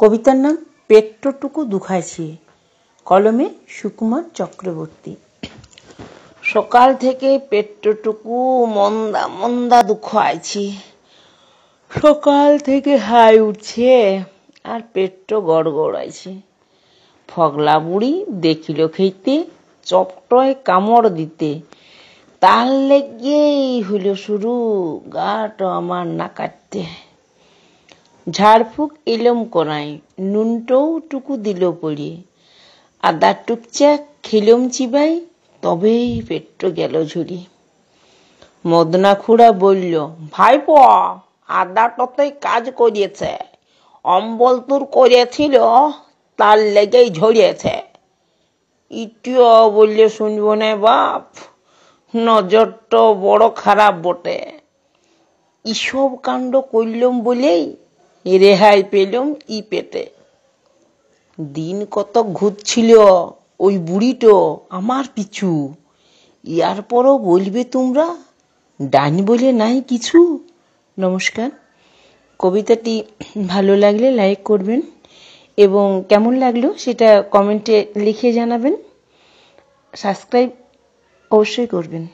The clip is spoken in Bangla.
কবিতার নাম পেট্টটুকু দুখাইছে, কলমে সুকুমার চক্রবর্তী। সকাল থেকে পেট্টটুকু মন্দা মন্দা দুখাইছি। সকাল থেকে হাই উঠছে আর পেট্ট গড়গড়াইছে। ফগলা বুড়ি দেখিল খেইতে, চপটয় কামড় দিতে। তার লেগেই হইল শুরু গাটো আমার না কাটতে। ঝাড়ফুঁক এলম করাই, নুনটাও টুকু দিল পড়িয়ে। আদা টুকচা খেলম চিবাই, তবেই পেট্ট গেল ঝুরি। মদনা খুড়া বলল, ভাইপো আদাটাতেই কাজ করিয়েছে, অম্বল তোর করেছিল তার লেগেই ঝরিয়েছে। ইটিও বললে শুনব না বাপ, নজরটা বড় খারাপ বটে। ইসব কাণ্ড করলম বলেই রেহাই পেলম ই পেটে। দিন কত ঘুরছিল ওই বুড়িটো আমার পিছু। ইয়ার পরও বলবে তোমরা ডাইন বলে নাই কিছু। নমস্কার। কবিতাটি ভালো লাগলে লাইক করবেন এবং কেমন লাগলো সেটা কমেন্টে লিখে জানাবেন। সাবস্ক্রাইব অবশ্যই করবেন।